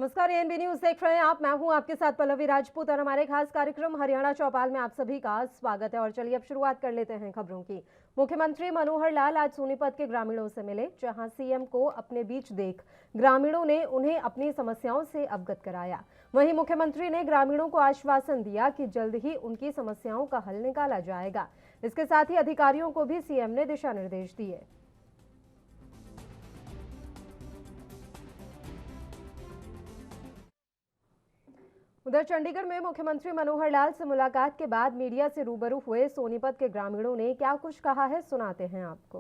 नमस्कार, ANB news देख रहे हैं आप। मैं हूं आपके साथ पल्लवी राजपूत और हमारे खास कार्यक्रम हरियाणा चौपाल में आप सभी का स्वागत है। और चलिए अब शुरुआत कर लेते हैं खबरों की। मुख्यमंत्री मनोहर लाल आज सोनीपत के ग्रामीणों से मिले, जहां सीएम को अपने बीच देख ग्रामीणों ने उन्हें अपनी समस्याओं से अवगत कराया। वहीं मुख्यमंत्री ने ग्रामीणों को आश्वासन दिया कि जल्द ही उनकी समस्याओं का हल निकाला जाएगा। इसके साथ ही अधिकारियों को भी सीएम ने दिशा निर्देश दिए। उधर चंडीगढ़ में मुख्यमंत्री मनोहर लाल से मुलाकात के बाद मीडिया से रूबरू हुए सोनीपत के ग्रामीणों ने क्या कुछ कहा है, सुनाते हैं आपको।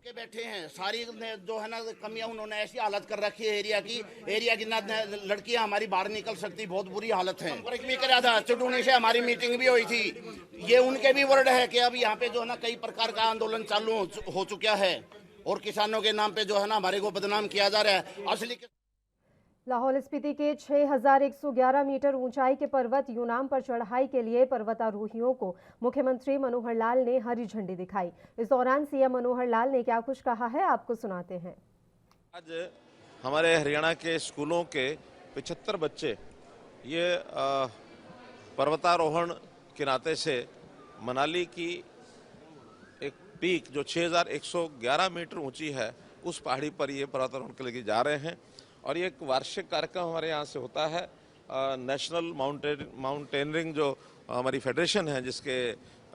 के बैठे हैं सारी जो है ना कमियां उन्होंने ऐसी हालत कर रखी है एरिया की ना लड़कियां हमारी बाहर निकल सकती, बहुत बुरी हालत है। संपर्क भी करा था, चुटूनी से हमारी मीटिंग भी हुई थी। ये उनके भी वर्ड है कि अब यहाँ पे जो है ना कई प्रकार का आंदोलन चालू हो चुका है और किसानों के नाम पे जो है ना हमारे को बदनाम किया जा रहा है। असली लाहौल स्पीति के 6111 मीटर ऊंचाई के पर्वत यूनाम पर चढ़ाई के लिए पर्वतारोहियों को मुख्यमंत्री मनोहर लाल ने हरी झंडी दिखाई। इस दौरान सीएम मनोहर लाल ने क्या कुछ कहा है, आपको सुनाते हैं। आज हमारे हरियाणा के स्कूलों के 75 बच्चे ये पर्वतारोहण के नाते से मनाली की एक पीक जो 6111 मीटर ऊंची है उस पहाड़ी पर ये पर्वतारोहण के लिए जा रहे हैं। और ये एक वार्षिक कार्यक्रम हमारे यहाँ से होता है। नेशनल माउंटेनरिंग जो हमारी फेडरेशन है, जिसके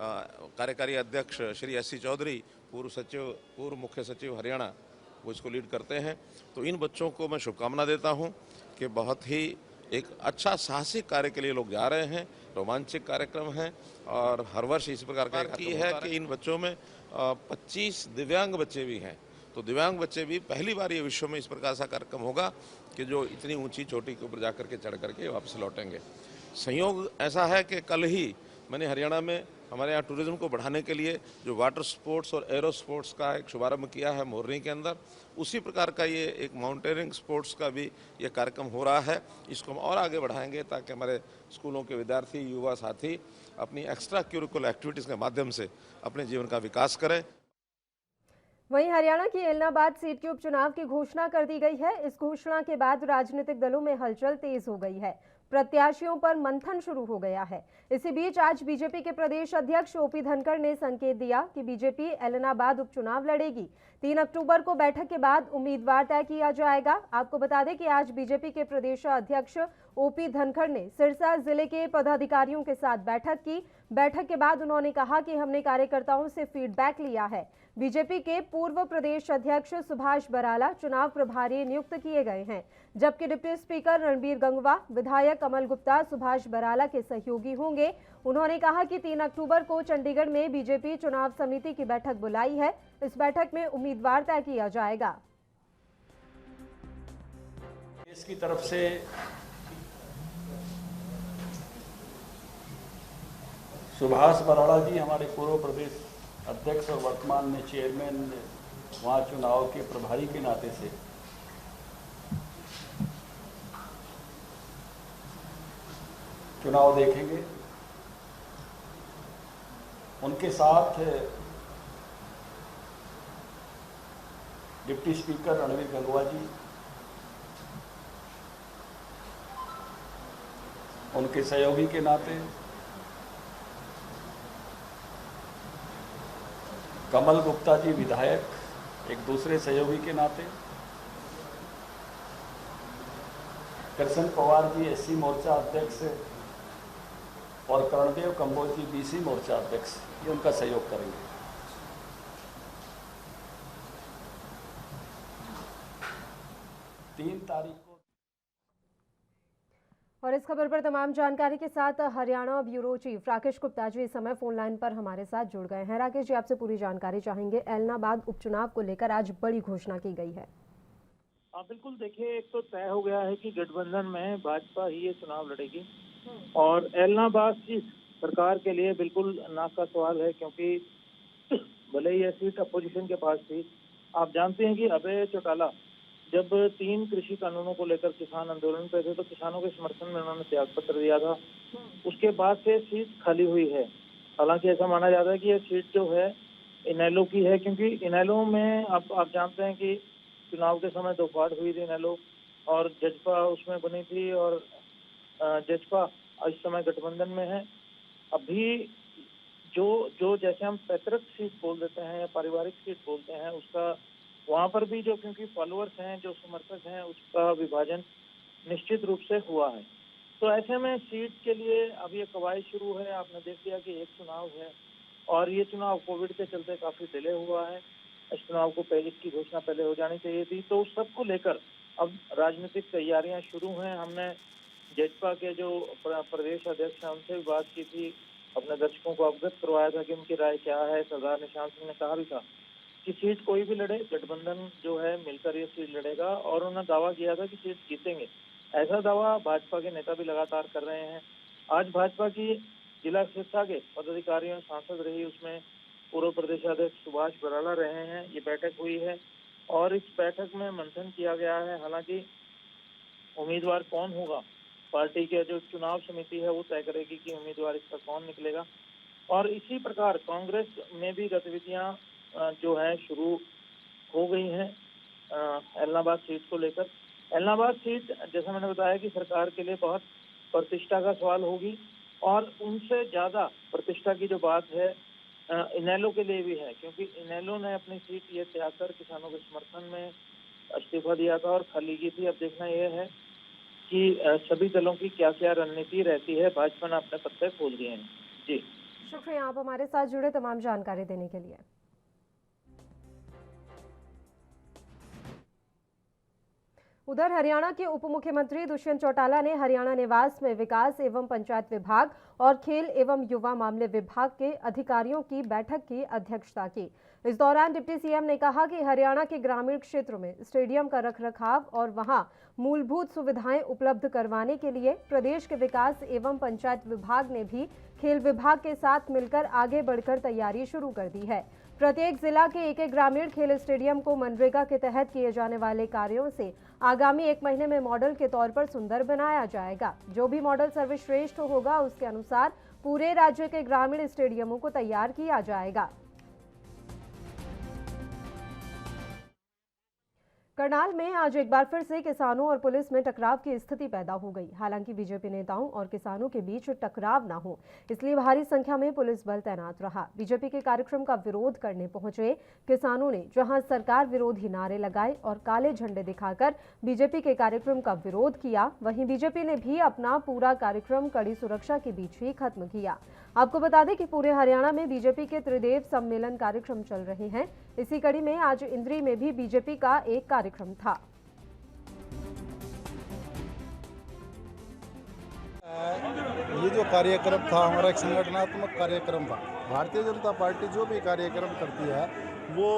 कार्यकारी अध्यक्ष श्री एस.सी. चौधरी, पूर्व मुख्य सचिव हरियाणा, वो इसको लीड करते हैं। तो इन बच्चों को मैं शुभकामना देता हूँ कि बहुत ही एक अच्छा साहसिक कार्य के लिए लोग जा रहे हैं। रोमांचक कार्यक्रम है और हर वर्ष इस प्रकार का है कि इन बच्चों में 25 दिव्यांग बच्चे भी हैं। तो दिव्यांग बच्चे भी पहली बार ये विश्व में इस प्रकार का कार्यक्रम होगा कि जो इतनी ऊंची चोटी के ऊपर जाकर के चढ़ करके वापस लौटेंगे। संयोग ऐसा है कि कल ही मैंने हरियाणा में हमारे यहाँ टूरिज्म को बढ़ाने के लिए जो वाटर स्पोर्ट्स और एरो स्पोर्ट्स का एक शुभारंभ किया है मोरनी के अंदर, उसी प्रकार का ये एक माउंटेनियरिंग स्पोर्ट्स का भी ये कार्यक्रम हो रहा है। इसको हम और आगे बढ़ाएंगे ताकि हमारे स्कूलों के विद्यार्थी, युवा साथी अपनी एक्स्ट्रा करिकुलर एक्टिविटीज़ के माध्यम से अपने जीवन का विकास करें। वहीं हरियाणा की एलनाबाद सीट के उपचुनाव की घोषणा कर दी गई है। इस घोषणा के बाद राजनीतिक दलों में हलचल तेज हो गई है। प्रत्याशियों पर मंथन शुरू हो गया है। इसी बीच आज बीजेपी के प्रदेश अध्यक्ष ओपी धनखड़ ने संकेत दिया कि बीजेपी एलनाबाद उपचुनाव लड़ेगी। 3 अक्टूबर को बैठक के बाद उम्मीदवार तय किया जाएगा। आपको बता दें कि आज बीजेपी के प्रदेश अध्यक्ष ओपी धनखड़ ने सिरसा जिले के पदाधिकारियों के साथ बैठक की। बैठक के बाद उन्होंने कहा कि हमने कार्यकर्ताओं से फीडबैक लिया है। बीजेपी के पूर्व प्रदेश अध्यक्ष सुभाष बराला चुनाव प्रभारी नियुक्त किए गए हैं, जबकि डिप्टी स्पीकर रणबीर गंगवा, विधायक कमल गुप्ता सुभाष बराला के सहयोगी होंगे। उन्होंने कहा कि 3 अक्टूबर को चंडीगढ़ में बीजेपी चुनाव समिति की बैठक बुलाई है। इस बैठक में उम्मीदवार तय किया जाएगा। देश की तरफ से सुभाष बराला जी हमारे पूर्व प्रदेश अध्यक्ष और वर्तमान में चेयरमैन वहाँ चुनाव के प्रभारी के नाते से चुनाव देखेंगे। उनके साथ डिप्टी स्पीकर रणबीर गंगवा जी, उनके सहयोगी के नाते कमल गुप्ता जी विधायक, एक दूसरे सहयोगी के नाते कृष्ण पवार जी एससी मोर्चा अध्यक्ष और कर्णदेव कंबोज जी बीसी मोर्चा अध्यक्ष, ये उनका सहयोग करेंगे। तीन तारीख को। और इस खबर पर तमाम जानकारी के साथ हरियाणा ब्यूरो चीफ राकेश गुप्ता जी इस समय फोन लाइन पर हमारे साथ जुड़ गए हैं। राकेश जी, आपसे पूरी जानकारी चाहेंगे। एलनाबाद उपचुनाव को लेकर आज बड़ी घोषणा की गई है। बिल्कुल, देखिए, एक तो तय हो गया है कि गठबंधन में भाजपा ही ये चुनाव लड़ेगी और एलनाबाद की सरकार के लिए बिल्कुल नाक का सवाल है, क्योंकि भले ही यह सीट अपोजिशन के पास थी। आप जानते हैं कि अभय चौटाला जब 3 कृषि कानूनों को लेकर किसान आंदोलन पे थे तो किसानों के समर्थन में उन्होंने त्याग पत्र दिया था। उसके बाद से सीट खाली हुई है। हालांकि ऐसा माना जाता है कि यह सीट जो है इनेलो की है, क्योंकि इनेलो में आप जानते हैं कि चुनाव के समय 2 पार्ट हुई थी इनेलो। और जजपा उसमें बनी थी और जजपा इस समय गठबंधन में है। अभी जो जैसे हम पैतृक सीट बोल देते हैं या पारिवारिक सीट बोलते हैं, उसका वहाँ पर भी जो क्योंकि फॉलोअर्स हैं, जो समर्थक हैं, उसका विभाजन निश्चित रूप से हुआ है। तो ऐसे में सीट के लिए अब ये कवायद शुरू है। आपने देख लिया कि एक चुनाव है और ये चुनाव कोविड के चलते काफी डिले हुआ है। इस चुनाव को पहले की घोषणा पहले हो जानी चाहिए थी। तो उस सबको लेकर अब राजनीतिक तैयारियां शुरू हैं। हमने जजपा के जो प्रदेश अध्यक्ष हैं उनसे भी बात की थी, अपने दर्शकों को अवगत करवाया था कि उनकी राय क्या है। सरदार निशांत सिंह ने कहा भी था कि सीट कोई भी लड़े, गठबंधन जो है मिलकर ये सीट लड़ेगा और उन्होंने दावा किया था कि सीट जीतेंगे। ऐसा दावा भाजपा के नेता भी लगातार कर रहे हैं। आज भाजपा की जिला शिक्षा के पदाधिकारियों सांसद रही, उसमें पूर्व प्रदेशाध्यक्ष सुभाष बराला रहे हैं। ये बैठक हुई है और इस बैठक में मंथन किया गया है। हालांकि उम्मीदवार कौन होगा, पार्टी के जो चुनाव समिति है वो तय करेगी कि उम्मीदवार इसका कौन निकलेगा। और इसी प्रकार कांग्रेस में भी गतिविधियां जो है शुरू हो गई हैं एलनाबाद सीट को लेकर। एलनाबाद सीट जैसा मैंने बताया कि सरकार के लिए बहुत प्रतिष्ठा का सवाल होगी और उनसे ज्यादा प्रतिष्ठा की जो बात है इनेलो के लिए भी है, क्योंकि इनेलो ने अपनी सीट ये त्याग कर किसानों के समर्थन में इस्तीफा दिया था और खाली की थी। अब देखना यह है कि सभी दलों की क्या क्या रणनीति रहती है। भाजपा ने अपने पत्ते खोल दिए हैं। जी शुक्रिया आप हमारे साथ जुड़े तमाम जानकारी देने के लिए। उधर हरियाणा के उप मुख्यमंत्री दुष्यंत चौटाला ने हरियाणा निवास में विकास एवं पंचायत विभाग और खेल एवं युवा मामले विभाग के अधिकारियों की बैठक की अध्यक्षता की। इस दौरान डिप्टी सीएम ने कहा कि हरियाणा के ग्रामीण क्षेत्रों में स्टेडियम का रखरखाव और वहां मूलभूत सुविधाएं उपलब्ध करवाने के लिए प्रदेश के विकास एवं पंचायत विभाग ने भी खेल विभाग के साथ मिलकर आगे बढ़कर तैयारी शुरू कर दी है। प्रत्येक जिला के एक ग्रामीण खेल स्टेडियम को मनरेगा के तहत किए जाने वाले कार्यों से आगामी 1 महीने में मॉडल के तौर पर सुंदर बनाया जाएगा। जो भी मॉडल सर्वश्रेष्ठ होगा उसके अनुसार पूरे राज्य के ग्रामीण स्टेडियमों को तैयार किया जाएगा। करनाल में आज एक बार फिर से किसानों और पुलिस में टकराव की स्थिति पैदा हो गई। हालांकि बीजेपी नेताओं और किसानों के बीच टकराव न हो, इसलिए भारी संख्या में पुलिस बल तैनात रहा। बीजेपी के कार्यक्रम का विरोध करने पहुंचे किसानों ने जहां सरकार विरोधी नारे लगाए और काले झंडे दिखाकर बीजेपी के कार्यक्रम का विरोध किया, वहीं बीजेपी ने भी अपना पूरा कार्यक्रम कड़ी सुरक्षा के बीच ही खत्म किया। आपको बता दें कि पूरे हरियाणा में बीजेपी के त्रिदेव सम्मेलन कार्यक्रम चल रहे हैं। इसी कड़ी में आज इंद्री में भी बीजेपी का एक कार्यक्रम था। ये जो कार्यक्रम था हमारा एक संगठनात्मक कार्यक्रम था। भारतीय जनता पार्टी जो भी कार्यक्रम करती है वो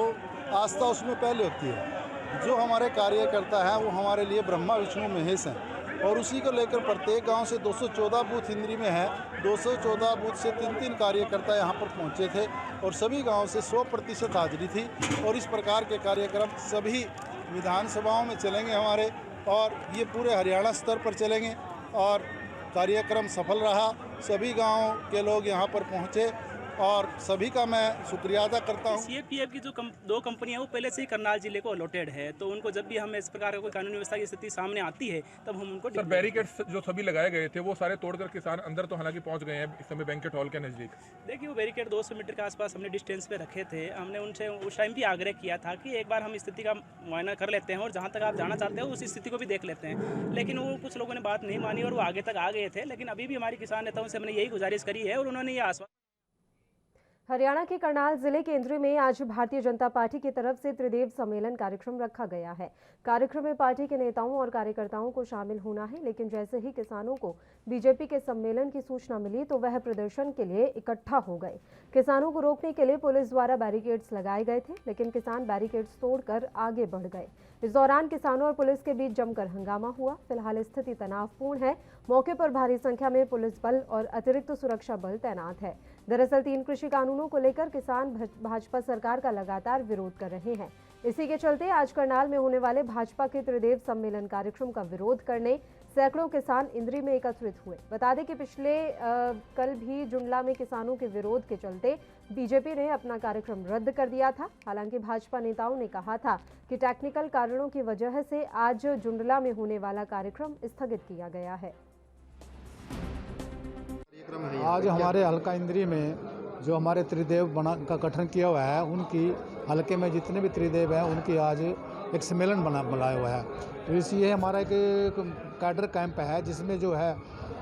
आस्था उसमें पहले होती है। जो हमारे कार्यकर्ता हैं वो हमारे लिए ब्रह्मा विष्णु महेश हैं और उसी को लेकर प्रत्येक गांव से 214 बूथ इंद्री में है। 214 बूथ से 3-3 कार्यकर्ता यहाँ पर पहुँचे थे और सभी गांव से 100% हाजिरी थी। और इस प्रकार के कार्यक्रम सभी विधानसभाओं में चलेंगे हमारे, और ये पूरे हरियाणा स्तर पर चलेंगे। और कार्यक्रम सफल रहा, सभी गाँव के लोग यहाँ पर पहुँचे और सभी का मैं शुक्रिया अदा करता हूँ। सीएपीएफ की जो 2 कंपनियां वो पहले से ही करनाल जिले को अलॉटेड है, तो उनको जब भी हम इस प्रकार की कोई कानूनी व्यवस्था की स्थिति सामने आती है तब हम उनको सर बैरिकेड्स जो सभी लगाए गए थे वो सारे तोड़कर किसान अंदर तो हालांकि पहुंच गए हैं इस समय बैंकेट हॉल के नजदीक। देखिए वो बैरिकेड 200 मीटर के आसपास हमने डिस्टेंस पे रखे थे। हमने उनसे उस टाइम भी आग्रह किया था कि एक बार हम स्थिति का मुआयना कर लेते हैं और जहाँ तक आप जाना चाहते हो उस स्थिति को भी देख लेते हैं, लेकिन वो कुछ लोगों ने बात नहीं मानी और वो आगे तक आ गए थे। लेकिन अभी भी हमारी किसान नेताओं से हमने यही गुजारिश करी है और उन्होंने ये आश्वासन। हरियाणा के करनाल जिले के इंद्री में आज भारतीय जनता पार्टी की तरफ से त्रिदेव सम्मेलन कार्यक्रम रखा गया है। कार्यक्रम में पार्टी के नेताओं और कार्यकर्ताओं को शामिल होना है, लेकिन जैसे ही किसानों को बीजेपी के सम्मेलन की सूचना मिली तो वह प्रदर्शन के लिए इकट्ठा हो गए। किसानों को रोकने के लिए पुलिस द्वारा बैरिकेड्स लगाए गए थे, लेकिन किसान बैरिकेड्स तोड़कर आगे बढ़ गए। इस दौरान किसानों और पुलिस के बीच जमकर हंगामा हुआ। फिलहाल स्थिति तनावपूर्ण है। मौके पर भारी संख्या में पुलिस बल और अतिरिक्त सुरक्षा बल तैनात है। दरअसल 3 कृषि कानूनों को लेकर किसान भाजपा सरकार का लगातार विरोध कर रहे हैं। इसी के चलते आज करनाल में होने वाले भाजपा के त्रिदेव सम्मेलन कार्यक्रम का विरोध करने सैकड़ों किसान इंद्री में एकत्रित हुए। बता दें कि पिछले कल भी जुंडला में किसानों के विरोध के चलते बीजेपी ने अपना कार्यक्रम रद्द कर दिया था। हालांकि भाजपा नेताओं ने कहा था कि टेक्निकल कारणों की वजह से आज जुंडला में होने वाला कार्यक्रम स्थगित किया गया है। आज हमारे हल्का इंद्री में जो हमारे त्रिदेव का गठन किया हुआ है, उनकी हल्के में जितने भी त्रिदेव हैं उनकी आज एक सम्मेलन बनाया हुआ है। तो इसलिए हमारा एक कैडर कैंप है जिसमें जो है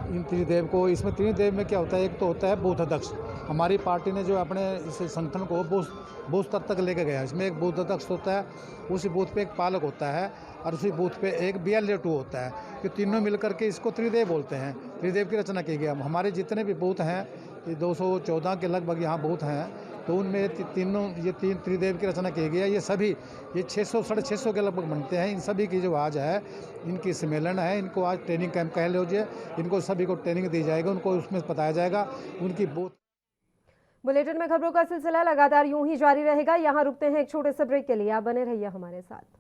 इन त्रिदेव को, इसमें त्रिदेव में क्या होता है, एक तो होता है बूथ अध्यक्ष। हमारी पार्टी ने जो अपने इस संगठन को बूथ स्तर तक लेकर गया। इसमें एक बूथ अध्यक्ष होता है, उसी बूथ पे एक पालक होता है और उसी बूथ पे एक BLA2 होता है। कि तीनों मिलकर के इसको त्रिदेव बोलते हैं। त्रिदेव की रचना की गई। हमारे जितने भी बूथ हैं, ये 214 के लगभग यहाँ बूथ हैं, तो उनमें ये तीन त्रिदेव की रचना की गई है। ये सभी 600 650 के लगभग बनते हैं। इन सभी की जो आज है इनकी सम्मेलन है। इनको आज ट्रेनिंग कैंप कह लीजिए। इनको सभी को ट्रेनिंग दी जाएगी, उनको उसमें बताया जाएगा उनकी बूथ। बुलेटिन में खबरों का सिलसिला लगातार यूं ही जारी रहेगा। यहाँ रुकते हैं एक छोटे से ब्रेक के लिए। आप बने रहिए हमारे साथ।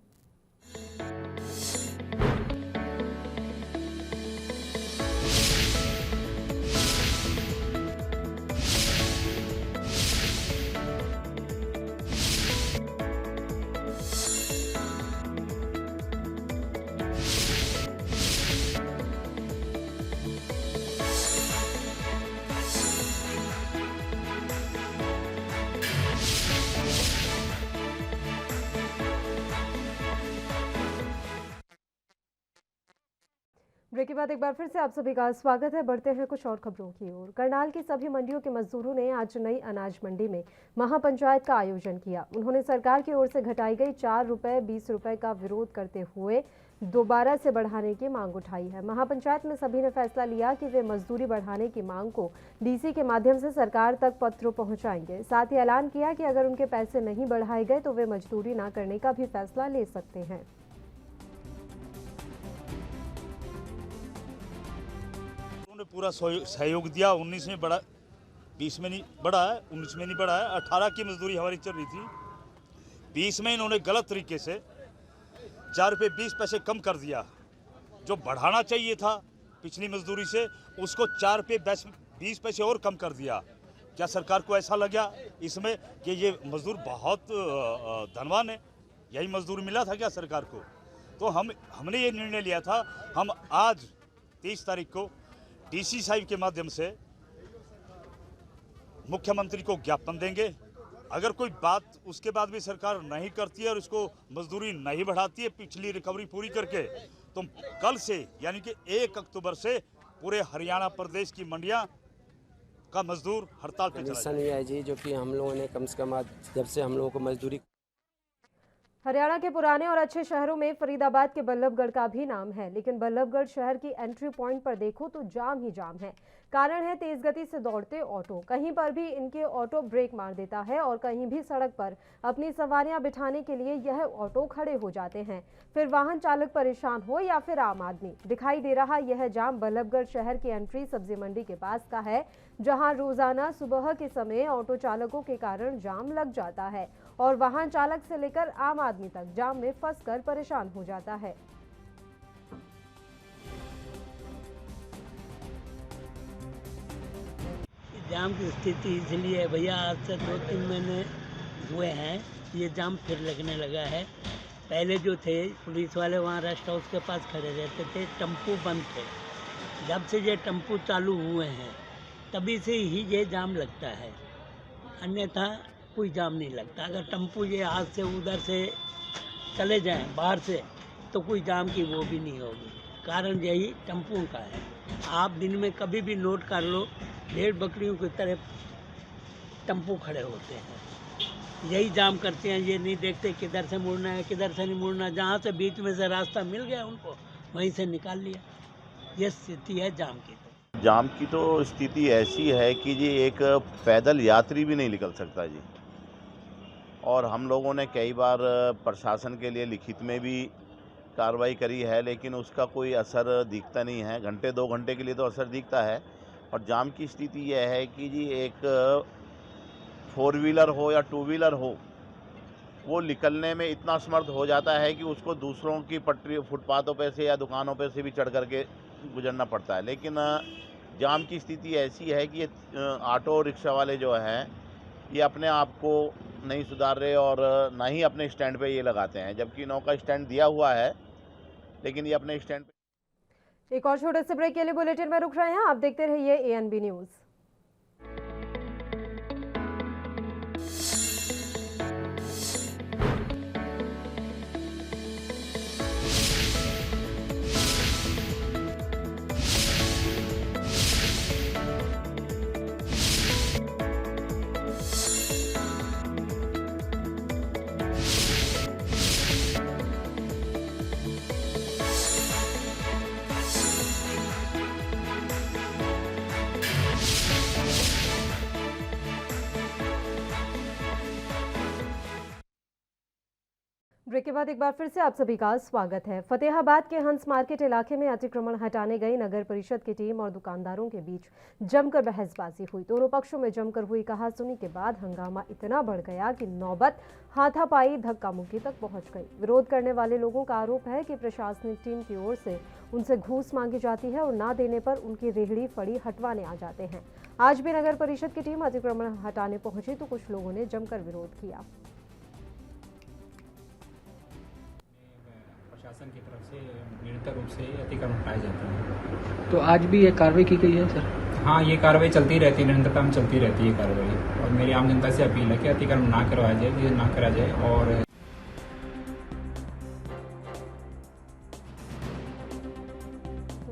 ब्रेक के बाद एक बार फिर से आप सभी का स्वागत है। बढ़ते हैं कुछ और खबरों की ओर। करनाल की सभी मंडियों के मजदूरों ने आज नई अनाज मंडी में महापंचायत का आयोजन किया। उन्होंने सरकार की ओर से घटाई गई 4 रुपए 20 रुपए का विरोध करते हुए दोबारा से बढ़ाने की मांग उठाई है। महापंचायत में सभी ने फैसला लिया कि वे मजदूरी बढ़ाने की मांग को DC के माध्यम से सरकार तक पत्र पहुंचाएंगे। साथ ही ऐलान किया कि अगर उनके पैसे नहीं बढ़ाए गए तो वे मजदूरी न करने का भी फैसला ले सकते हैं। उन्होंने पूरा सहयोग दिया। 19 में बढ़ा, 20 में नहीं बढ़ा है, 19 में नहीं बढ़ा है। 18 की मजदूरी हमारी चल रही थी। 20 में इन्होंने गलत तरीके से 4 रुपये 20 पैसे कम कर दिया। जो बढ़ाना चाहिए था पिछली मजदूरी से, उसको 4 रुपये 20 पैसे और कम कर दिया। क्या सरकार को ऐसा लगा इसमें कि ये मजदूर बहुत धनवान है? यही मजदूर मिला था क्या सरकार को? तो हमने ये निर्णय लिया था, हम आज 30 तारीख को DC साहिब के माध्यम से मुख्यमंत्री को ज्ञापन देंगे। अगर कोई बात उसके बाद भी सरकार नहीं करती है और इसको मजदूरी नहीं बढ़ाती है पिछली रिकवरी पूरी करके, तो कल से यानी कि 1 अक्टूबर से पूरे हरियाणा प्रदेश की मंडियां का मजदूर हड़ताल पे चला नहीं है जी, जो कि हम लोगों ने कम से कम जब से हम लोगों को मजदूरी। हरियाणा के पुराने और अच्छे शहरों में फरीदाबाद के बल्लभगढ़ का भी नाम है, लेकिन बल्लभगढ़ शहर की एंट्री पॉइंट पर देखो तो जाम ही जाम है। कारण है तेज गति से दौड़ते ऑटो। कहीं पर भी इनके ऑटो ब्रेक मार देता है और कहीं भी सड़क पर अपनी सवारियां बिठाने के लिए यह ऑटो खड़े हो जाते हैं। फिर वाहन चालक परेशान हो या फिर आम आदमी। दिखाई दे रहा यह जाम बल्लभगढ़ शहर की एंट्री सब्जी मंडी के पास का है, जहां रोजाना सुबह के समय ऑटो चालकों के कारण जाम लग जाता है और वाहन चालक से लेकर आम आदमी तक जाम में फंसकर परेशान हो जाता है। जाम की स्थिति इसलिए है भैया, आज से 2-3 महीने हुए हैं ये जाम फिर लगने लगा है। पहले जो थे पुलिस वाले वहाँ रेस्ट हाउस के पास खड़े रहते थे, टेम्पू बंद थे। जब से ये टेम्पू चालू हुए हैं तभी से ही ये जाम लगता है, अन्यथा कोई जाम नहीं लगता। अगर टेम्पू ये हाथ से उधर से चले जाएं बाहर से तो कोई जाम की वो भी नहीं होगी। कारण यही टेम्पू का है। आप दिन में कभी भी नोट कर लो, भेड़ बकरियों की तरह टेम्पू खड़े होते हैं, यही जाम करते हैं। ये नहीं देखते किधर से मुड़ना है किधर से नहीं मुड़ना। जहाँ से बीच में से रास्ता मिल गया उनको वहीं से निकाल लिया। ये स्थिति है जाम की। जाम की तो स्थिति ऐसी है कि जी एक पैदल यात्री भी नहीं निकल सकता जी। और हम लोगों ने कई बार प्रशासन के लिए लिखित में भी कार्रवाई करी है, लेकिन उसका कोई असर दिखता नहीं है। घंटे 2 घंटे के लिए तो असर दिखता है। और जाम की स्थिति यह है कि जी एक 4 व्हीलर हो या 2 व्हीलर हो, वो निकलने में इतना समर्थ हो जाता है कि उसको दूसरों की पटरी फुटपाथों पे से या दुकानों पे से भी चढ़ करके गुजरना पड़ता है। लेकिन जाम की स्थिति ऐसी है कि ये ऑटो रिक्शा वाले जो हैं ये अपने आप को नहीं सुधार रहे और ना ही अपने स्टैंड पे ये लगाते हैं, जबकि नौ का स्टैंड दिया हुआ है लेकिन ये अपने स्टैंड पे। एक और छोटे से ब्रेक के लिए बुलेटिन में रुक रहे हैं, आप देखते रहिए ANB न्यूज। ब्रेक के बाद एक बार फिर से आप सभी का स्वागत है। फतेहाबाद के हंस मार्केट इलाके में अतिक्रमण हटाने गई नगर परिषद की टीम और दुकानदारों के बीच जमकर बहसबाजी हुई। दोनों पक्षों में जमकर हुई कहासुनी के बाद हंगामा इतना बढ़ गया कि नौबत हाथापाई धक्का मुक्की तक पहुंच गई। विरोध करने वाले लोगों का आरोप है कि प्रशासनिक टीम की ओर से उनसे घूस मांगी जाती है और ना देने पर उनकी रेहड़ी फड़ी हटवाने आ जाते हैं। आज भी नगर परिषद की टीम अतिक्रमण हटाने पहुंची तो कुछ लोगों ने जमकर विरोध किया। प्रशासन की तरफ से निरंतर रूप से अतिक्रमण हटाए जाते हैं। तो आज भी ये कार्रवाई की गई है सर? हाँ, ये कार्रवाई चलती रहती है, निरंतरता में चलती रहती है कार्रवाई। और मेरी आम जनता से अपील है कि अतिक्रमण ना करवाया जाए, ये ना करा जाए। और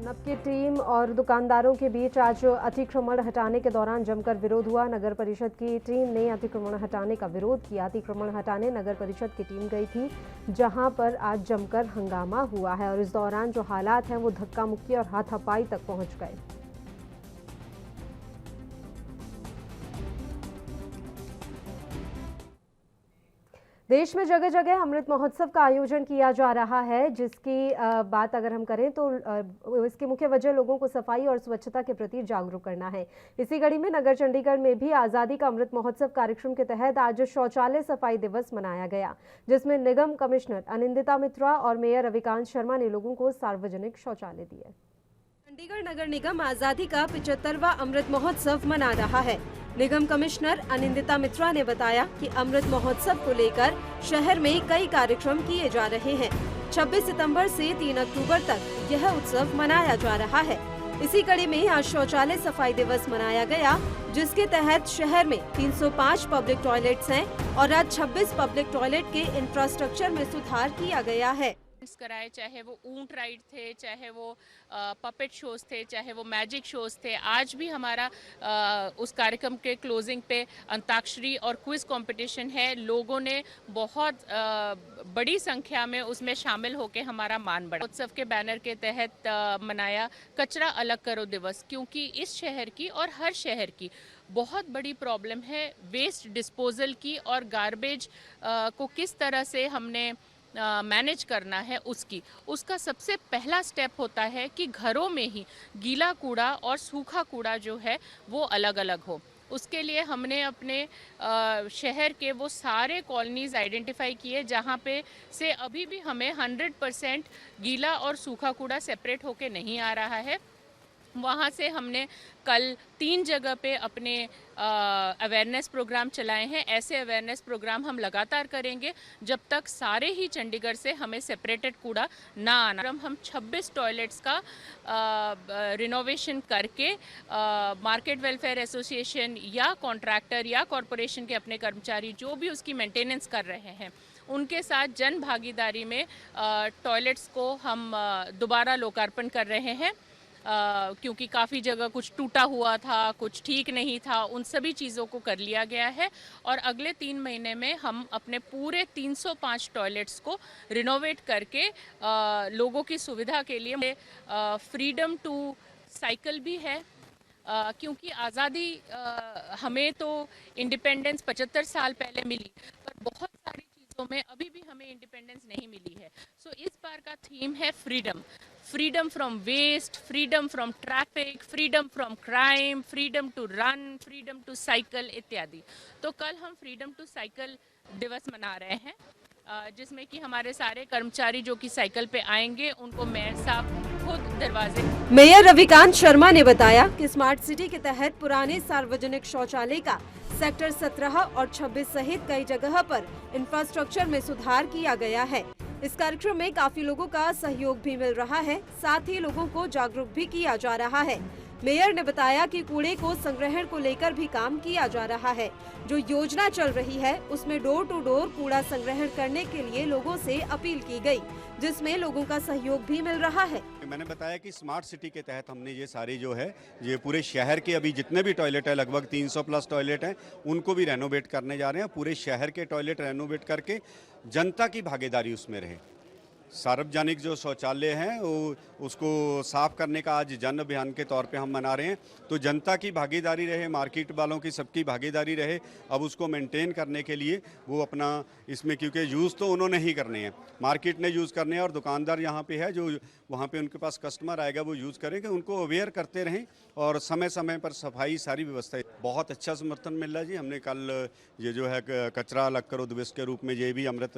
नब की टीम और दुकानदारों के बीच आज अतिक्रमण हटाने के दौरान जमकर विरोध हुआ। नगर परिषद की टीम ने अतिक्रमण हटाने का विरोध किया। अतिक्रमण हटाने नगर परिषद की टीम गई थी, जहां पर आज जमकर हंगामा हुआ है और इस दौरान जो हालात हैं वो धक्का मुक्की और हाथापाई तक पहुंच गए। देश में जगह जगह अमृत महोत्सव का आयोजन किया जा रहा है, जिसकी बात अगर हम करें तो इसकी मुख्य वजह लोगों को सफाई और स्वच्छता के प्रति जागरूक करना है। इसी कड़ी में नगर चंडीगढ़ में भी आज़ादी का अमृत महोत्सव कार्यक्रम के तहत आज शौचालय सफाई दिवस मनाया गया, जिसमें निगम कमिश्नर अनिंदिता मित्रा और मेयर रविकांत शर्मा ने लोगों को सार्वजनिक शौचालय दिए। चंडीगढ़ नगर निगम आज़ादी का 75वां अमृत महोत्सव मना रहा है। निगम कमिश्नर अनिंदिता मित्रा ने बताया कि अमृत महोत्सव को लेकर शहर में कई कार्यक्रम किए जा रहे हैं। 26 सितंबर से 3 अक्टूबर तक यह उत्सव मनाया जा रहा है। इसी कड़ी में आज शौचालय सफाई दिवस मनाया गया, जिसके तहत शहर में 305 पब्लिक टॉयलेट्स हैं और आज 26 पब्लिक टॉयलेट के इंफ्रास्ट्रक्चर में सुधार किया गया है। कराए, चाहे वो ऊंट राइड थे, चाहे वो पपेट शोज थे, चाहे वो मैजिक शोज थे। आज भी हमारा उस कार्यक्रम के क्लोजिंग पे अंताक्षरी और क्विज कंपटीशन है। लोगों ने बहुत बड़ी संख्या में उसमें शामिल होकर हमारा मान बढ़ा। उत्सव के बैनर के तहत मनाया कचरा अलग करो दिवस, क्योंकि इस शहर की और हर शहर की बहुत बड़ी प्रॉब्लम है वेस्ट डिस्पोजल की, और गार्बेज को किस तरह से हमने मैनेज करना है उसका सबसे पहला स्टेप होता है कि घरों में ही गीला कूड़ा और सूखा कूड़ा जो है वो अलग अलग हो। उसके लिए हमने अपने शहर के वो सारे कॉलोनीज़ आइडेंटिफाई किए जहाँ पे से अभी भी हमें 100% गीला और सूखा कूड़ा सेपरेट होके नहीं आ रहा है। वहाँ से हमने कल 3 जगह पे अपने अवेयरनेस प्रोग्राम चलाए हैं। ऐसे अवेयरनेस प्रोग्राम हम लगातार करेंगे जब तक सारे ही चंडीगढ़ से हमें सेपरेटेड कूड़ा ना आना। हम 26 टॉयलेट्स का रिनोवेशन करके मार्केट वेलफेयर एसोसिएशन या कॉन्ट्रैक्टर या कॉरपोरेशन के अपने कर्मचारी जो भी उसकी मेंटेनेंस कर रहे हैं उनके साथ जन भागीदारी में टॉयलेट्स को हम दोबारा लोकार्पण कर रहे हैं। क्योंकि काफ़ी जगह कुछ टूटा हुआ था, कुछ ठीक नहीं था, उन सभी चीज़ों को कर लिया गया है और अगले 3 महीने में हम अपने पूरे 305 टॉयलेट्स को रिनोवेट करके लोगों की सुविधा के लिए फ्रीडम टू साइकिल भी है। क्योंकि आज़ादी हमें तो इंडिपेंडेंस 75 साल पहले मिली, पर बहुत सारी चीज़ों में अभी भी हमें इंडिपेंडेंस नहीं मिली है। सो इस बार का थीम है freedom from waste, freedom from traffic, freedom from crime, freedom to run, freedom to cycle इत्यादि। तो कल हम फ्रीडम टू साइकिल दिवस मना रहे हैं जिसमें कि हमारे सारे कर्मचारी जो कि साइकिल पे आएंगे उनको मेयर साहब खुद दरवाजे। मेयर रविकांत शर्मा ने बताया कि स्मार्ट सिटी के तहत पुराने सार्वजनिक शौचालय का सेक्टर 17 और 26 सहित कई जगह पर इंफ्रास्ट्रक्चर में सुधार किया गया है। इस कार्यक्रम में काफी लोगों का सहयोग भी मिल रहा है, साथ ही लोगों को जागरूक भी किया जा रहा है। मेयर ने बताया कि कूड़े को संग्रहण को लेकर भी काम किया जा रहा है। जो योजना चल रही है उसमें डोर टू डोर कूड़ा संग्रहण करने के लिए लोगों से अपील की गई, जिसमें लोगों का सहयोग भी मिल रहा है। मैंने बताया कि स्मार्ट सिटी के तहत हमने ये सारी जो है ये पूरे शहर के अभी जितने भी टॉयलेट है, लगभग 300 प्लस टॉयलेट हैं, उनको भी रेनोवेट करने जा रहे हैं। पूरे शहर के टॉयलेट रेनोवेट करके जनता की भागीदारी उसमें रहे। सार्वजनिक जो शौचालय हैं वो उसको साफ करने का आज जन अभियान के तौर पे हम मना रहे हैं। तो जनता की भागीदारी रहे, मार्केट वालों की सबकी भागीदारी रहे। अब उसको मेंटेन करने के लिए वो अपना इसमें, क्योंकि यूज़ तो उन्होंने ही करने हैं, मार्केट ने यूज़ करने हैं और दुकानदार यहाँ पे है जो वहाँ पे उनके पास कस्टमर आएगा वो यूज़ करेंगे। उनको अवेयर करते रहें और समय समय पर सफाई सारी व्यवस्था। बहुत अच्छा समर्थन मिल रहा है जी। हमने कल ये जो है कचरा अलग करो दिवस के रूप में ये भी अमृत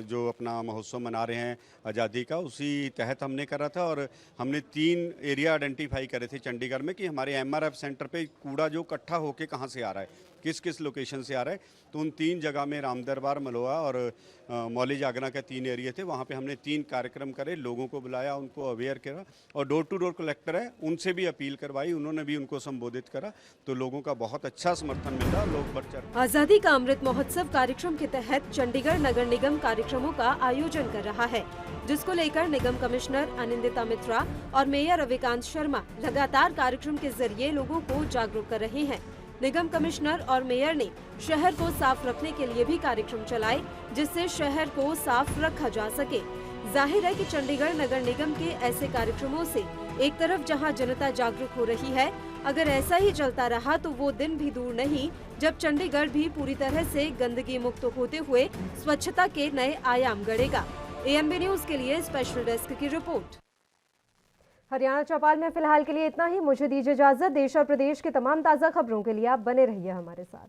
जो अपना महोत्सव मना रहे हैं आज़ादी का, उसी तहत हमने करा था। और हमने 3 एरिया आइडेंटिफाई करे थे चंडीगढ़ में कि हमारे MRF सेंटर पे कूड़ा जो इकट्ठा होके कहाँ से आ रहा है, किस किस लोकेशन से आ रहा है। तो उन 3 जगह में रामदरबार, मलोआ और मौली जागना के 3 एरिया थे। वहाँ पे हमने 3 कार्यक्रम करे, लोगों को बुलाया, उनको अवेयर करा और डोर टू डोर कलेक्टर है उनसे भी अपील करवाई, उन्होंने भी उनको संबोधित करा। तो लोगों का बहुत अच्छा समर्थन मिला, लोग बढ़ चढ़। आजादी का अमृत महोत्सव कार्यक्रम के तहत चंडीगढ़ नगर निगम कार्यक्रमों का आयोजन कर रहा है, जिसको लेकर निगम कमिश्नर आनंदिता मित्रा और मेयर रविकांत शर्मा लगातार कार्यक्रम के जरिए लोगों को जागरूक कर रहे हैं। निगम कमिश्नर और मेयर ने शहर को साफ रखने के लिए भी कार्यक्रम चलाए, जिससे शहर को साफ रखा जा सके। जाहिर है कि चंडीगढ़ नगर निगम के ऐसे कार्यक्रमों से एक तरफ जहां जनता जागरूक हो रही है, अगर ऐसा ही चलता रहा तो वो दिन भी दूर नहीं जब चंडीगढ़ भी पूरी तरह से गंदगी मुक्त होते हुए स्वच्छता के नए आयाम गढ़ेगा। AMB न्यूज के लिए स्पेशल डेस्क की रिपोर्ट। हरियाणा चौपाल में फिलहाल के लिए इतना ही। मुझे दीजिए इजाजत। देश और प्रदेश के तमाम ताज़ा खबरों के लिए आप बने रहिए हमारे साथ।